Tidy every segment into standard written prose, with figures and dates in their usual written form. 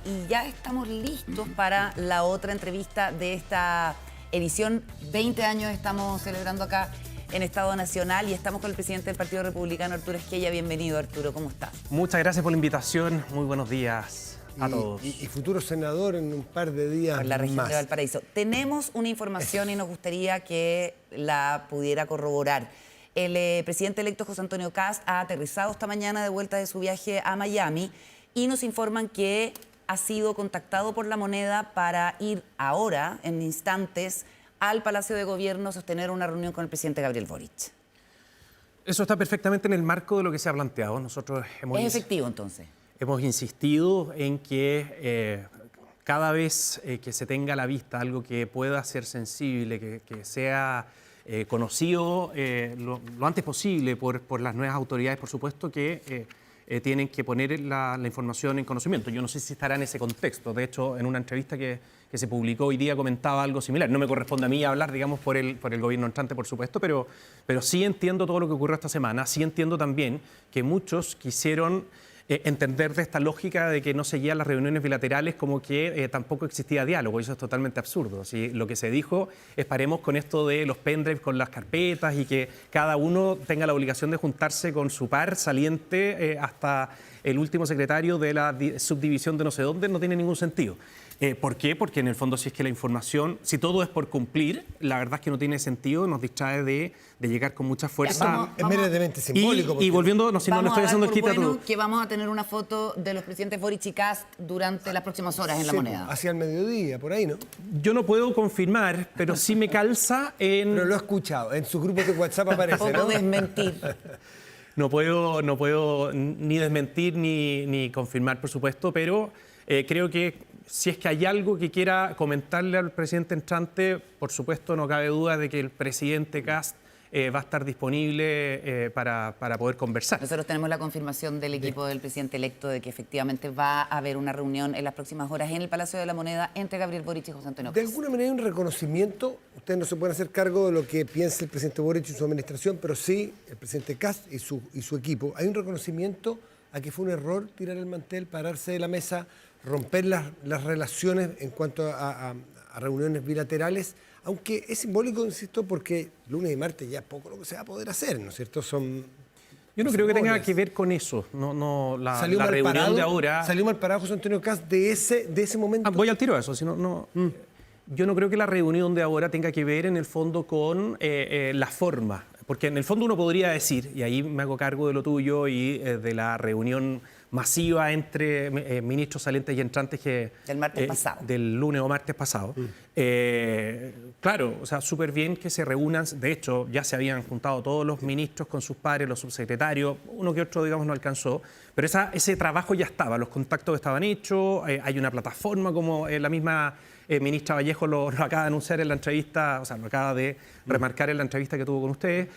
Y ya estamos listos para la otra entrevista de esta edición. 20 años estamos celebrando acá en Estado Nacional y estamos con el presidente del Partido Republicano, Arturo Esquella. Bienvenido, Arturo, ¿cómo estás? Muchas gracias por la invitación. Muy buenos días a todos. Y futuro senador en un par de días Por la región más. de Valparaíso. Tenemos una información y nos gustaría que la pudiera corroborar. El presidente electo José Antonio Kast ha aterrizado esta mañana de vuelta de su viaje a Miami y nos informan que ha sido contactado por La Moneda para ir ahora, en instantes, al Palacio de Gobierno a sostener una reunión con el presidente Gabriel Boric. Eso está perfectamente en el marco de lo que se ha planteado. Nosotros ¿Es efectivo entonces? hemos insistido en que cada vez que se tenga a la vista algo que pueda ser sensible, que sea conocido lo antes posible por las nuevas autoridades, por supuesto que tienen que poner la información en conocimiento. Yo no sé si estará en ese contexto. De hecho, en una entrevista que se publicó hoy día comentaba algo similar. No me corresponde a mí hablar, digamos, por el gobierno entrante, por supuesto, pero sí entiendo todo lo que ocurrió esta semana. Sí entiendo también que muchos quisieron entender de esta lógica de que no seguían las reuniones bilaterales como que tampoco existía diálogo. Eso es totalmente absurdo. Si lo que se dijo es paremos con esto de los pendrives con las carpetas y que cada uno tenga la obligación de juntarse con su par saliente hasta el último secretario de la subdivisión de no sé dónde, no tiene ningún sentido. ¿Por qué? Porque en el fondo si es que la información, si todo es por cumplir, la verdad es que no tiene sentido, nos distrae de llegar con mucha fuerza. Es meramente simbólico. Y volviendo, no, si no le estoy haciendo el quita tú. Que vamos a tener una foto de los presidentes Boric y Kast durante las próximas horas en La Moneda. Hacia el mediodía, por ahí, ¿no? Yo no puedo confirmar, pero sí me calza en... Pero lo he escuchado, en sus grupos de WhatsApp aparece, ¿no? Poco desmentir. No puedo ni desmentir ni confirmar, por supuesto, pero creo que si es que hay algo que quiera comentarle al presidente entrante, por supuesto no cabe duda de que el presidente Kast va a estar disponible para poder conversar. Nosotros tenemos la confirmación del equipo del presidente electo de que efectivamente va a haber una reunión en las próximas horas en el Palacio de la Moneda entre Gabriel Boric y José Antonio Kast. De alguna manera hay un reconocimiento, ustedes no se pueden hacer cargo de lo que piensa el presidente Boric y su administración, pero sí el presidente Kast y su equipo. Hay un reconocimiento a que fue un error tirar el mantel, pararse de la mesa, romper las relaciones en cuanto a reuniones bilaterales, aunque es simbólico, insisto, porque lunes y martes ya es poco lo que se va a poder hacer, ¿no es cierto? Yo no creo que tenga que ver con eso. La reunión parado, de ahora... ¿Salió mal parado José Antonio Kast de ese momento? Voy al tiro a eso. Yo no creo que la reunión de ahora tenga que ver en el fondo con la forma. Porque en el fondo uno podría decir, y ahí me hago cargo de lo tuyo y de la reunión masiva entre ministros salientes y entrantes del martes pasado. Del lunes o martes pasado. Claro, o sea, súper bien que se reúnan. De hecho, ya se habían juntado todos los ministros con sus pares, los subsecretarios. Uno que otro, digamos, no alcanzó. Pero ese trabajo ya estaba. Los contactos estaban hechos. Hay una plataforma como la misma... ministra Vallejo lo acaba de anunciar en la entrevista, o sea, lo acaba de remarcar en la entrevista que tuvo con ustedes.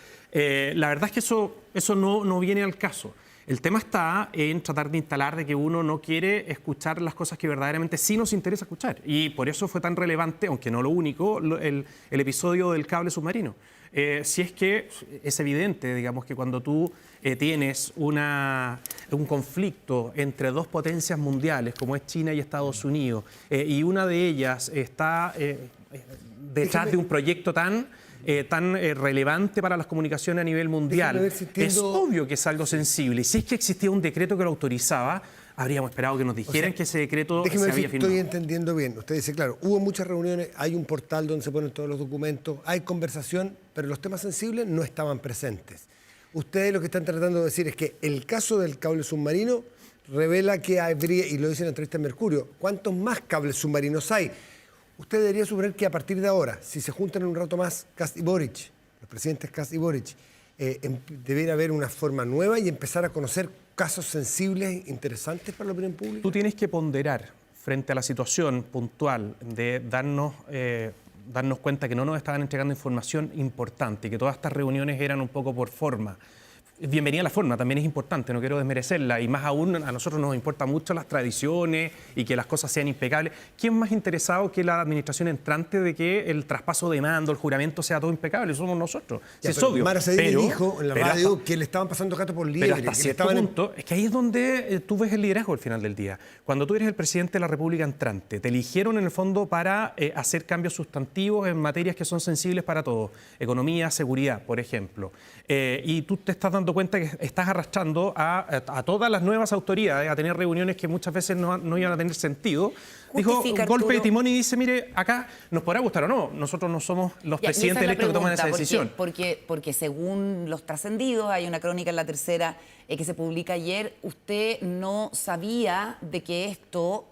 La verdad es que eso no viene al caso. El tema está en tratar de instalar de que uno no quiere escuchar las cosas que verdaderamente sí nos interesa escuchar. Y por eso fue tan relevante, aunque no lo único, el episodio del cable submarino. Si es que es evidente, digamos, que cuando tú tienes un conflicto entre dos potencias mundiales, como es China y Estados Unidos, y una de ellas está detrás de un proyecto tan relevante para las comunicaciones a nivel mundial, es obvio que es algo sensible. Y si es que existía un decreto que lo autorizaba, habríamos esperado que nos dijeran que ese decreto se había firmado. Estoy entendiendo bien. Usted dice, claro, hubo muchas reuniones, hay un portal donde se ponen todos los documentos, hay conversación, pero los temas sensibles no estaban presentes. Ustedes lo que están tratando de decir es que el caso del cable submarino revela que habría, y lo dice en la entrevista en Mercurio, ¿cuántos más cables submarinos hay? Usted debería suponer que a partir de ahora, si se juntan en un rato más Kast y Boric, los presidentes Kast y Boric, debería haber una forma nueva y empezar a conocer casos sensibles, interesantes para la opinión pública. Tú tienes que ponderar frente a la situación puntual de darnos cuenta que no nos estaban entregando información importante y que todas estas reuniones eran un poco por forma. bienvenida la forma, también es importante, no quiero desmerecerla, y más aún a nosotros nos importan mucho las tradiciones y que las cosas sean impecables. ¿Quién más interesado que la administración entrante de que el traspaso de mando, el juramento sea todo impecable? Somos nosotros. Ya, Sí, es obvio. Mara Cedillo dijo en la radio que le estaban pasando gato por liebre. Pero hasta cierto punto, es que ahí es donde tú ves el liderazgo al final del día. Cuando tú eres el presidente de la República entrante, te eligieron en el fondo para hacer cambios sustantivos en materias que son sensibles para todos. Economía, seguridad, por ejemplo. Y tú te estás dando cuenta que estás arrastrando a todas las nuevas autoridades a tener reuniones que muchas veces no iban a tener sentido. Dijo, Justifica, golpe de Arturo. timón y dice, mire, acá nos podrá gustar o no, nosotros no somos los Ya, y esa presidentes es la electos que toman esa pregunta, decisión. Porque según los trascendidos, hay una crónica en La Tercera que se publica ayer, usted no sabía de que esto,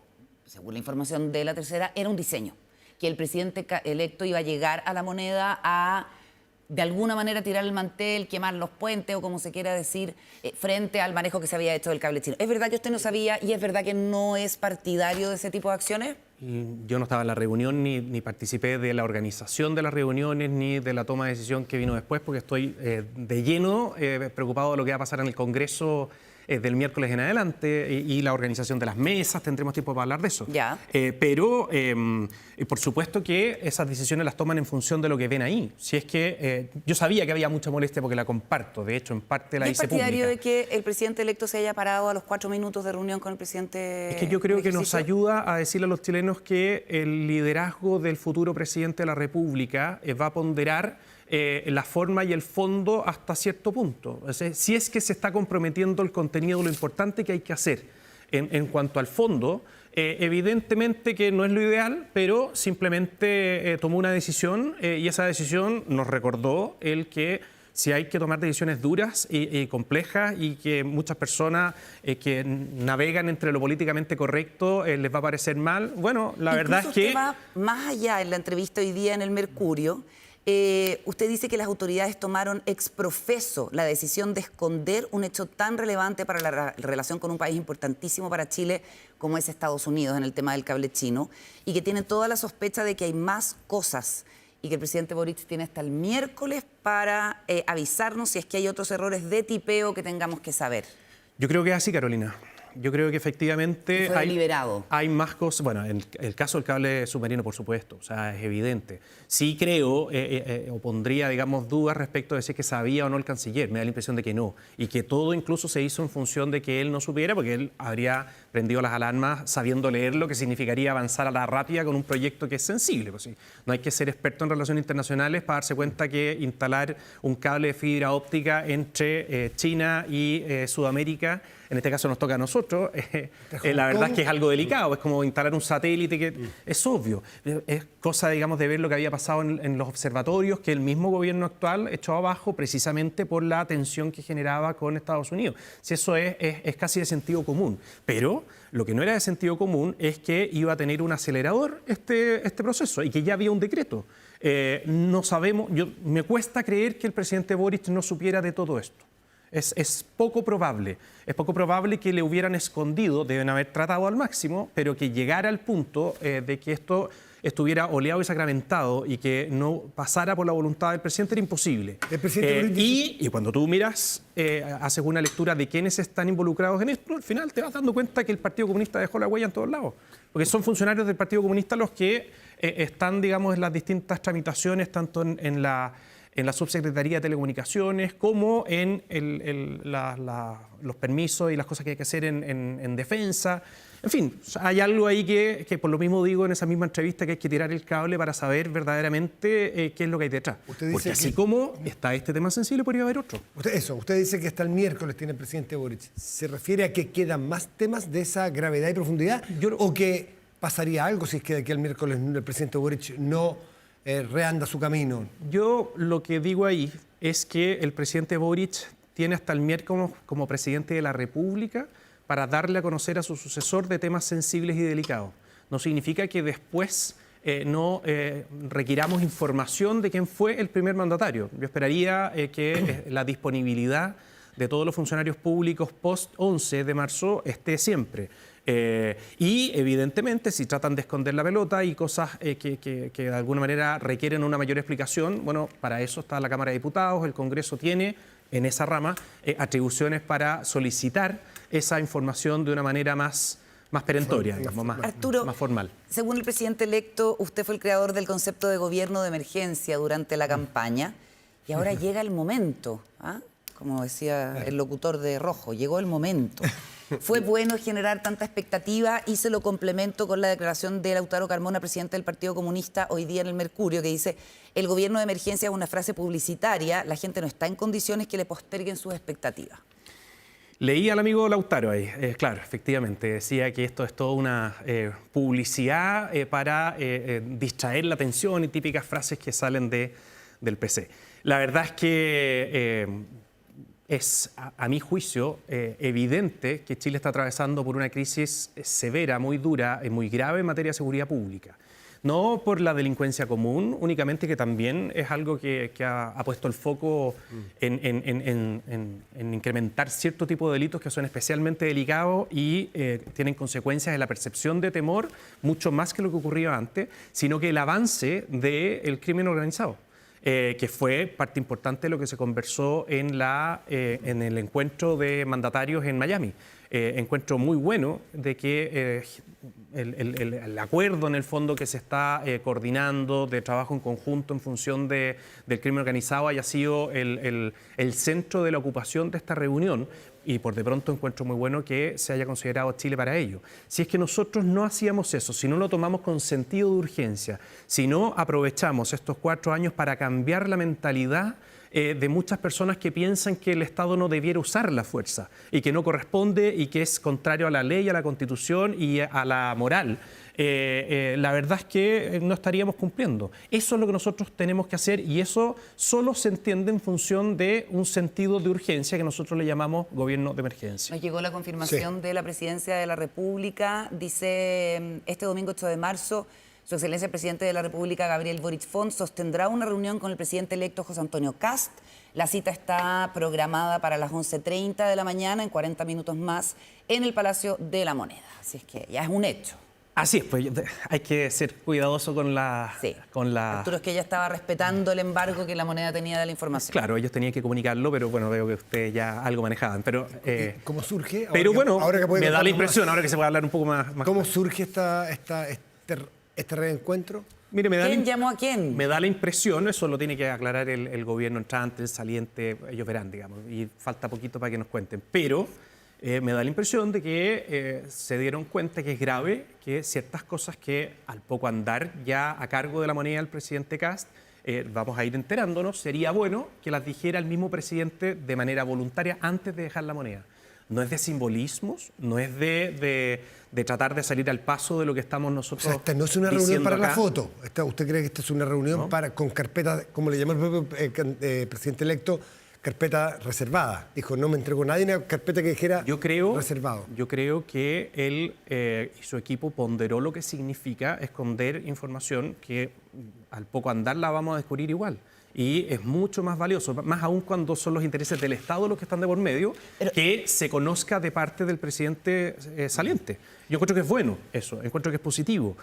según la información de La Tercera, era un diseño, que el presidente electo iba a llegar a La Moneda a, de alguna manera, tirar el mantel, quemar los puentes o como se quiera decir, frente al manejo que se había hecho del cable chino. ¿Es verdad que usted no sabía y es verdad que no es partidario de ese tipo de acciones? Y yo no estaba en la reunión ni participé de la organización de las reuniones ni de la toma de decisión que vino después, porque estoy de lleno preocupado de lo que va a pasar en el Congreso del miércoles en adelante y la organización de las mesas. Tendremos tiempo para hablar de eso. Ya. Pero por supuesto que esas decisiones las toman en función de lo que ven ahí. Si es que yo sabía que había mucha molestia porque la comparto, de hecho en parte la ¿Y es hice partidario pública. de que el presidente electo se haya parado a los 4 minutos de reunión con el presidente? Es que yo creo en que nos ejercicio? ayuda a decirle a los chilenos que el liderazgo del futuro presidente de la República va a ponderar la forma y el fondo hasta cierto punto. O sea, si es que se está comprometiendo el contenido de lo importante que hay que hacer. En cuanto al fondo, evidentemente que no es lo ideal, pero simplemente tomó una decisión y esa decisión nos recordó el que si hay que tomar decisiones duras y complejas y que muchas personas que navegan entre lo políticamente correcto les va a parecer mal, bueno, la verdad es Incluso que... usted va más allá en la entrevista hoy día en el Mercurio. Usted dice que las autoridades tomaron ex profeso la decisión de esconder un hecho tan relevante para la relación con un país importantísimo para Chile como es Estados Unidos en el tema del cable chino y que tienen toda la sospecha de que hay más cosas y que el presidente Boric tiene hasta el miércoles para avisarnos si es que hay otros errores de tipeo que tengamos que saber. Yo creo que es así, Carolina. Yo creo que efectivamente Fue deliberado. hay más cosas. Bueno, en el caso del cable submarino, por supuesto, o sea, es evidente. Sí creo, o pondría, digamos, dudas respecto de si es que sabía o no el canciller. Me da la impresión de que no. Y que todo incluso se hizo en función de que él no supiera, porque él habría prendido las alarmas sabiendo leer lo que significaría avanzar a la rápida con un proyecto que es sensible. Pues sí. No hay que ser experto en relaciones internacionales para darse cuenta que instalar un cable de fibra óptica entre China y Sudamérica, en este caso nos toca a nosotros, la verdad es que es algo delicado, es como instalar un satélite que es obvio. Es cosa, digamos, de ver lo que había pasado en los observatorios que el mismo gobierno actual echó abajo precisamente por la tensión que generaba con Estados Unidos. Si eso es casi de sentido común. Pero lo que no era de sentido común es que iba a tener un acelerador este proceso y que ya había un decreto. No sabemos, me cuesta creer que el presidente Boric no supiera de todo esto. Es poco probable. Es poco probable que le hubieran escondido, deben haber tratado al máximo, pero que llegara al punto de que esto estuviera oleado y sacramentado y que no pasara por la voluntad del presidente era imposible. El presidente Y cuando tú miras, haces una lectura de quiénes están involucrados en esto, al final te vas dando cuenta que el Partido Comunista dejó la huella en todos lados. Porque son funcionarios del Partido Comunista los que están, digamos, en las distintas tramitaciones, tanto en la Subsecretaría de Telecomunicaciones, como en los permisos y las cosas que hay que hacer en defensa. En fin, hay algo ahí que por lo mismo digo en esa misma entrevista que hay que tirar el cable para saber verdaderamente qué es lo que hay detrás. Porque así como está este tema sensible, podría haber otro. Usted dice que hasta el miércoles tiene el presidente Boric. ¿Se refiere a que quedan más temas de esa gravedad y profundidad? ¿O que pasaría algo si es que de aquí al miércoles el presidente Boric no reanda su camino? Yo lo que digo ahí es que el presidente Boric tiene hasta el miércoles como presidente de la República para darle a conocer a su sucesor de temas sensibles y delicados. No significa que después no requiramos información de quién fue el primer mandatario. Yo esperaría que la disponibilidad de todos los funcionarios públicos post 11 de marzo esté siempre. Y evidentemente si tratan de esconder la pelota y cosas que de alguna manera requieren una mayor explicación, bueno, para eso está la Cámara de Diputados, el Congreso tiene en esa rama atribuciones para solicitar esa información de una manera más perentoria, digamos, Arturo, más formal. Según el presidente electo, usted fue el creador del concepto de gobierno de emergencia durante la campaña y ahora llega el momento, ¿ah? Como decía el locutor de Rojo, llegó el momento. Fue bueno generar tanta expectativa y se lo complemento con la declaración de Lautaro Carmona, presidente del Partido Comunista, hoy día en el Mercurio, que dice: el gobierno de emergencia es una frase publicitaria, la gente no está en condiciones que le posterguen sus expectativas. Leí al amigo Lautaro ahí, claro, efectivamente, decía que esto es toda una publicidad para distraer la atención y típicas frases que salen del PC. La verdad es que es, a mi juicio, evidente que Chile está atravesando por una crisis severa, muy dura, muy grave en materia de seguridad pública. No por la delincuencia común, únicamente, que también es algo que ha puesto el foco en incrementar cierto tipo de delitos que son especialmente delicados y tienen consecuencias en la percepción de temor mucho más que lo que ocurría antes, sino que el avance del crimen organizado. Que fue parte importante de lo que se conversó en el encuentro de mandatarios en Miami. Encuentro muy bueno de que el acuerdo en el fondo que se está coordinando de trabajo en conjunto en función del crimen organizado haya sido el centro de la ocupación de esta reunión. Y por de pronto encuentro muy bueno que se haya considerado Chile para ello. Si es que nosotros no hacíamos eso, si no lo tomamos con sentido de urgencia, si no aprovechamos estos 4 años para cambiar la mentalidad de muchas personas que piensan que el Estado no debiera usar la fuerza y que no corresponde y que es contrario a la ley, a la Constitución y a la moral, la verdad es que no estaríamos cumpliendo. Eso es lo que nosotros tenemos que hacer y eso solo se entiende en función de un sentido de urgencia que nosotros le llamamos gobierno de emergencia. Nos llegó la confirmación de la Presidencia de la República. Dice: este domingo 8 de marzo, Su Excelencia el Presidente de la República, Gabriel Boric Font, sostendrá una reunión con el presidente electo José Antonio Kast. La cita está programada para las 11:30 de la mañana, en 40 minutos más, en el Palacio de la Moneda. Así es que ya es un hecho. Así es, pues hay que ser cuidadoso con la... Sí. Arturo, es que ella estaba respetando el embargo que la Moneda tenía de la información. Claro, ellos tenían que comunicarlo, pero bueno, veo que ustedes ya algo manejaban. Pero, ¿cómo surge? Pero bueno, me da la impresión, más, ahora que se puede hablar un poco más... ¿Cómo surge este reencuentro? Mire, ¿Quién llamó a quién? Me da la impresión, eso lo tiene que aclarar el gobierno entrante, el saliente, ellos verán, digamos, y falta poquito para que nos cuenten. Pero me da la impresión de que se dieron cuenta que es grave que ciertas cosas que al poco andar ya a cargo de la Moneda el presidente Kast, vamos a ir enterándonos, sería bueno que las dijera el mismo presidente de manera voluntaria antes de dejar la Moneda. No es de simbolismos, no es de tratar de salir al paso de lo que estamos nosotros. O sea, esta no es una reunión para acá. la foto. ¿Usted cree que esta es una reunión con carpeta, como le llamó el propio presidente electo, carpeta reservada? Dijo: no me entregó nadie una carpeta que dijera reservado. Yo creo que él y su equipo ponderó lo que significa esconder información que al poco andar la vamos a descubrir igual. Y es mucho más valioso, más aún cuando son los intereses del Estado los que están de por medio, que se conozca de parte del presidente saliente. Yo encuentro que es bueno eso, encuentro que es positivo.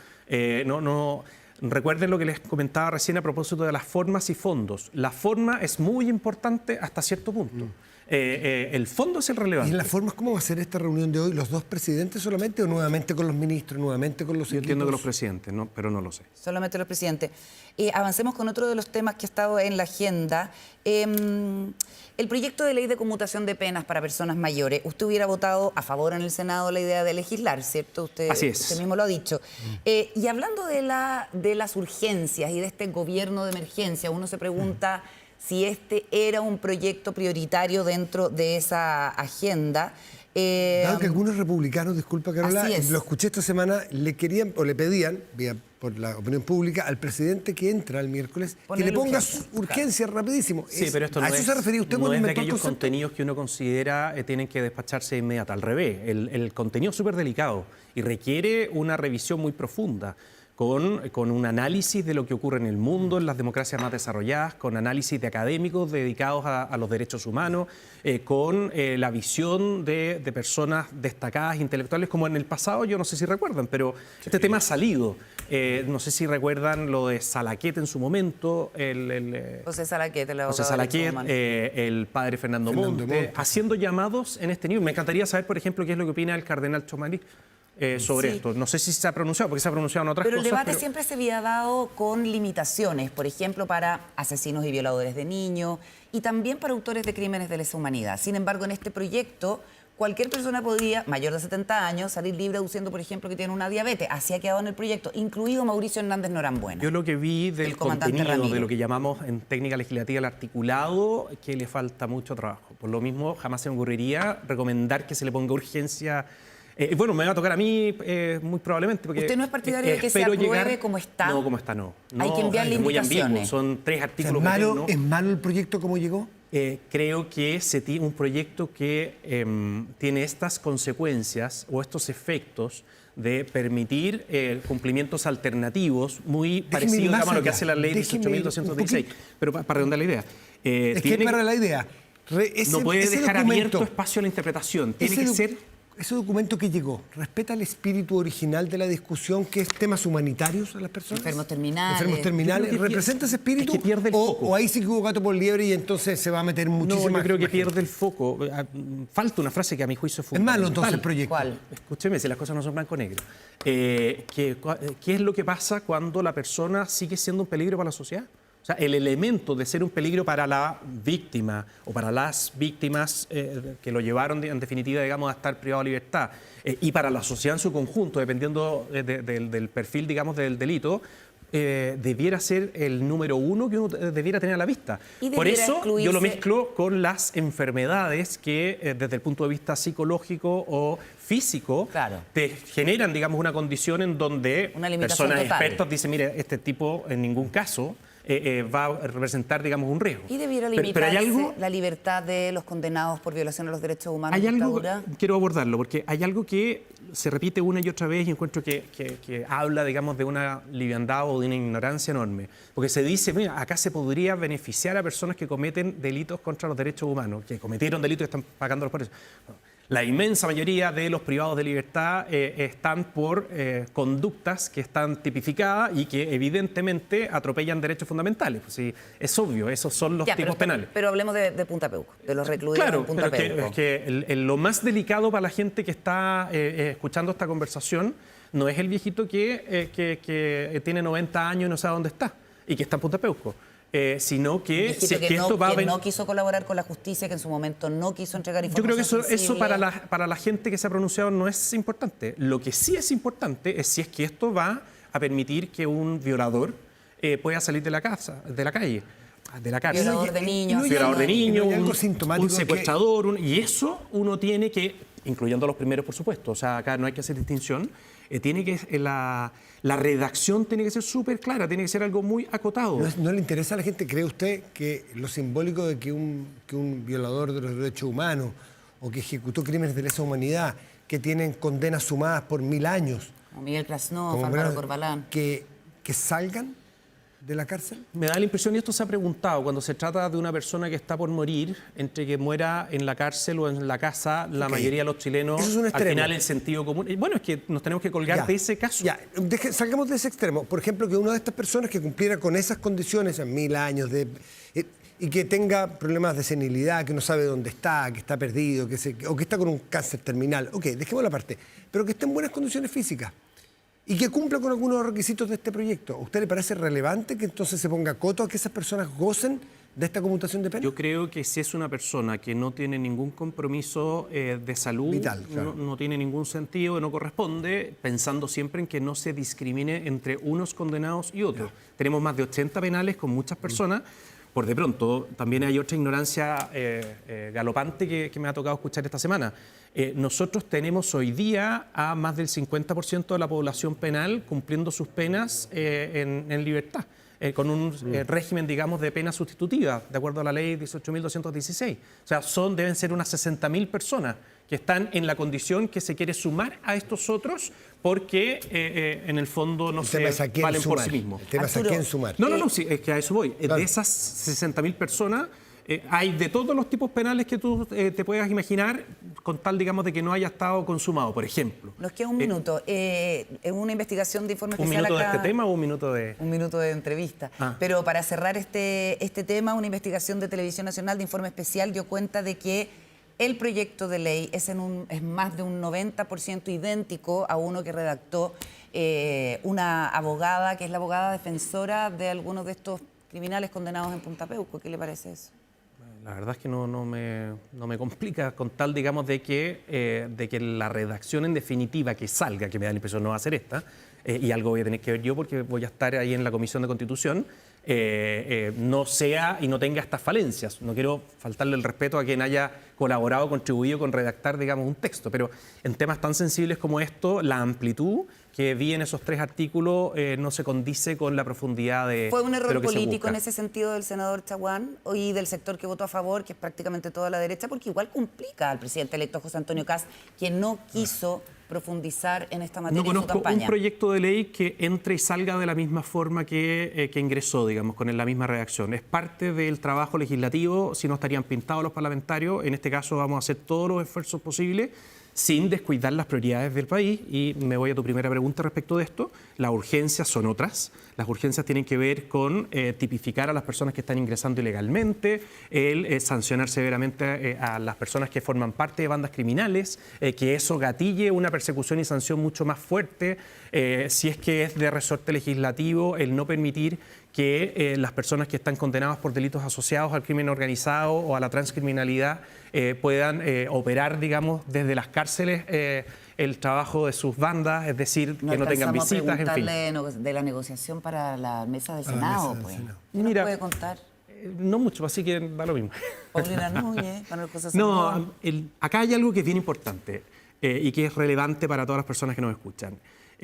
Recuerden lo que les comentaba recién a propósito de las formas y fondos. La forma es muy importante hasta cierto punto. El fondo es el relevante. ¿Y en las formas cómo va a ser esta reunión de hoy? ¿Los dos presidentes solamente o nuevamente con los ministros, nuevamente con los Yo equipos? entiendo que los presidentes, ¿no? Pero no lo sé. Solamente los presidentes. Avancemos con otro de los temas que ha estado en la agenda. El proyecto de ley de conmutación de penas para personas mayores. Usted hubiera votado a favor en el Senado la idea de legislar, ¿cierto? Así es. Usted mismo lo ha dicho. Y hablando de las urgencias y de este gobierno de emergencia, uno se pregunta si este era un proyecto prioritario dentro de esa agenda. Dado que algunos republicanos, disculpa Carola, lo escuché esta semana, le querían o le pedían, por la opinión pública, al presidente que entra el miércoles, que le ponga urgencia rapidísimo. Sí, pero esto ¿A eso se refería usted? No es de aquellos contenidos que uno considera tienen que despacharse de inmediato. Al revés, el contenido es súper delicado y requiere una revisión muy profunda. con un análisis de lo que ocurre en el mundo, en las democracias más desarrolladas, con análisis de académicos dedicados a los derechos humanos, con la visión de personas destacadas, intelectuales, como en el pasado, yo no sé si recuerdan, pero este tema ha salido. No sé si recuerdan lo de Salaquet en su momento, José Salaquet, el abogado José Salaquet, el padre Fernando Monte, haciendo llamados en este nivel. Me encantaría saber, por ejemplo, qué es lo que opina el cardenal Chomarí sobre esto. No sé si se ha pronunciado, porque se ha pronunciado en otras pero cosas. El debate siempre se había dado con limitaciones, por ejemplo, para asesinos y violadores de niños y también para autores de crímenes de lesa humanidad. Sin embargo, en este proyecto, cualquier persona podría, mayor de 70 años, salir libre aduciendo, por ejemplo, que tiene una diabetes. Así ha quedado en el proyecto, incluido Mauricio Hernández Norambuena. Yo lo que vi del contenido, de lo que llamamos en técnica legislativa el articulado, que le falta mucho trabajo. Por lo mismo, jamás se me ocurriría recomendar que se le ponga urgencia. Bueno, me va a tocar a mí muy probablemente. Porque ¿usted no es partidario de que se apruebe como está? No, como está no. Hay que enviarle indicaciones. Son 3 artículos. ¿Es malo el proyecto como llegó? Creo que se tiene un proyecto que tiene estas consecuencias o estos efectos de permitir cumplimientos alternativos muy parecidos a lo que hace la ley 18.216. Pero para redondar la idea. Para la idea. No puede dejar abierto espacio a la interpretación. Tiene que ser... ¿Ese documento que llegó respeta el espíritu original de la discusión, que es temas humanitarios a las personas? Enfermos terminales. Enfermos terminales. ¿Representa ese espíritu? Es que pierde el foco. ¿O ahí sí que hubo gato por liebre y entonces se va a meter muchísimo? No, yo creo que pierde el foco. Falta una frase que a mi juicio fue... Es malo entonces el proyecto. ¿Cuál? Escúcheme, si las cosas no son blanco-negro. ¿Qué es lo que pasa cuando la persona sigue siendo un peligro para la sociedad? O sea, el elemento de ser un peligro para la víctima o para las víctimas que lo llevaron, en definitiva, digamos, a estar privado de libertad y para la sociedad en su conjunto, dependiendo del perfil, digamos, del delito, debiera ser el número uno que uno debiera tener a la vista. Por eso yo lo mezclo con las enfermedades que desde el punto de vista psicológico o físico te generan, digamos, una condición en donde personas expertas dicen, mire, este tipo en ningún caso va a representar, digamos, un riesgo. ¿Y debiera limitarse la libertad de los condenados por violación a los derechos humanos? Hay algo, quiero abordarlo, porque hay algo que se repite una y otra vez y encuentro que habla, digamos, de una liviandad o de una ignorancia enorme. Porque se dice, mira, acá se podría beneficiar a personas que cometen delitos contra los derechos humanos, que cometieron delitos y están pagándolos por eso. La inmensa mayoría de los privados de libertad están por conductas que están tipificadas y que evidentemente atropellan derechos fundamentales. Pues sí, es obvio, esos son los tipos penales. Pero hablemos de Punta Peuco, de los recluidos en Punta Peuco. Claro, es que lo más delicado para la gente que está escuchando esta conversación no es el viejito que tiene 90 años y no sabe dónde está y que está en Punta Peuco. Sino que, si es que esto va a no quiso colaborar con la justicia, que en su momento no quiso entregar información. Yo creo que eso para la gente que se ha pronunciado no es importante. Lo que sí es importante es si es que esto va a permitir que un violador pueda salir de la casa, de la calle, de la cárcel. Violador de niños. Violador de niños, un secuestrador, y eso uno tiene que, incluyendo a los primeros, por supuesto, o sea, acá no hay que hacer distinción, tiene que la redacción tiene que ser súper clara, tiene que ser algo muy acotado. ¿No le interesa a la gente? ¿Cree usted que lo simbólico de que un violador de los derechos humanos o que ejecutó crímenes de lesa humanidad, que tienen condenas sumadas por 1000 años, como Miguel Krasnov, Álvaro Corbalán, que salgan de la cárcel? Me da la impresión, y esto se ha preguntado, cuando se trata de una persona que está por morir, entre que muera en la cárcel o en la casa, la mayoría de los chilenos, al final el sentido común... Bueno, es que nos tenemos que colgar de ese caso. Salgamos de ese extremo. Por ejemplo, que una de estas personas que cumpliera con esas condiciones en 1000 años y que tenga problemas de senilidad, que no sabe dónde está, que está perdido, o que está con un cáncer terminal. Ok, dejémoslo aparte. Pero que esté en buenas condiciones físicas y que cumpla con algunos requisitos de este proyecto. ¿A usted le parece relevante que entonces se ponga coto a que esas personas gocen de esta conmutación de pena? Yo creo que si es una persona que no tiene ningún compromiso de salud, vital, claro, no tiene ningún sentido, no corresponde, pensando siempre en que no se discrimine entre unos condenados y otros. Tenemos más de 80 penales con muchas personas. Por de pronto, también hay otra ignorancia galopante que me ha tocado escuchar esta semana. Nosotros tenemos hoy día a más del 50% de la población penal cumpliendo sus penas en libertad, con un régimen, digamos, de pena sustitutiva, de acuerdo a la ley 18.216. O sea, deben ser unas 60.000 personas que están en la condición que se quiere sumar a estos otros porque en el fondo no se valen por sí mismos. El tema es a quién sumar. No, sí, es que a eso voy. Claro. De esas 60.000 personas, hay de todos los tipos penales que tú te puedas imaginar, con tal, digamos, de que no haya estado consumado, por ejemplo. Nos queda un minuto. ¿Es una investigación de informe especial ¿Un minuto acá? de este tema o un minuto de...? Un minuto de entrevista. Pero para cerrar este tema, una investigación de Televisión Nacional de informe especial dio cuenta de que el proyecto de ley es más de un 90% idéntico a uno que redactó una abogada, que es la abogada defensora de algunos de estos criminales condenados en Punta Peuco. ¿Qué le parece eso? La verdad es que no me complica, con tal, digamos, de que la redacción en definitiva que salga, que me da la impresión no va a ser esta, y algo voy a tener que ver yo porque voy a estar ahí en la Comisión de Constitución, no sea y no tenga estas falencias. No quiero faltarle el respeto a quien haya colaborado, contribuido con redactar, digamos, un texto, pero en temas tan sensibles como esto, la amplitud que vi en esos 3 artículos no se condice con la profundidad de ¿Fue un error lo que se político busca. en ese sentido del senador Chaguán y del sector que votó a favor, que es prácticamente toda la derecha? Porque igual complica al presidente electo José Antonio Kast, quien no quiso profundizar en esta materia No en su conozco campaña. un proyecto de ley que entre y salga de la misma forma que ingresó, digamos, con la misma redacción. Es parte del trabajo legislativo, si no estarían pintados los parlamentarios. En este caso vamos a hacer todos los esfuerzos posibles sin descuidar las prioridades del país. Y me voy a tu primera pregunta respecto de esto. Las urgencias son otras. Las urgencias tienen que ver con tipificar a las personas que están ingresando ilegalmente, el sancionar severamente a las personas que forman parte de bandas criminales, que eso gatille una persecución y sanción mucho más fuerte, si es que es de resorte legislativo, el no permitir que las personas que están condenadas por delitos asociados al crimen organizado o a la transcriminalidad puedan operar, digamos, desde las cárceles el trabajo de sus bandas, es decir, que no tengan visitas, en fin. De la negociación para la mesa del Senado, pues. ¿Qué nos Mira, puede contar? No mucho, así que da lo mismo. Paulina Núñez, Manuel José No, Salmón. acá hay algo que es bien importante y que es relevante para todas las personas que nos escuchan.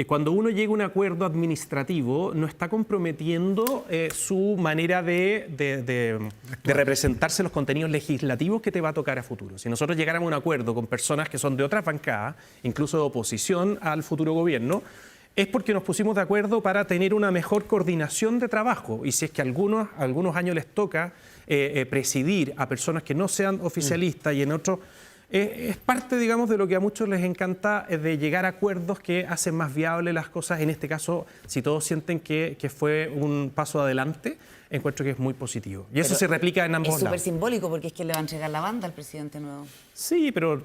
Cuando uno llega a un acuerdo administrativo, no está comprometiendo su manera de representarse los contenidos legislativos que te va a tocar a futuro. Si nosotros llegáramos a un acuerdo con personas que son de otras bancadas, incluso de oposición al futuro gobierno, es porque nos pusimos de acuerdo para tener una mejor coordinación de trabajo. Y si es que algunos años les toca presidir a personas que no sean oficialistas y en otros... es parte, digamos, de lo que a muchos les encanta, de llegar a acuerdos que hacen más viables las cosas. En este caso, si todos sienten que fue un paso adelante, encuentro que es muy positivo. Y eso se replica en ambos lados. Es súper simbólico porque es que le va a entregar la banda al presidente nuevo. Sí, pero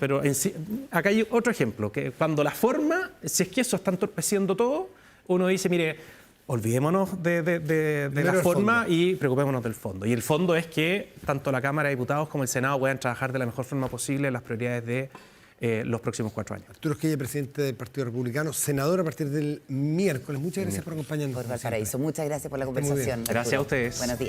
acá hay otro ejemplo, que cuando la forma, si es que eso está entorpeciendo todo, uno dice, mire, olvidémonos de la forma y preocupémonos del fondo. Y el fondo es que tanto la Cámara de Diputados como el Senado puedan trabajar de la mejor forma posible en las prioridades de los próximos 4 años. Arturo Esquella, presidente del Partido Republicano, senador a partir del miércoles. Muchas gracias por acompañarnos. Por Valparaíso. Muchas gracias por la conversación. Gracias a ustedes. Buenos días.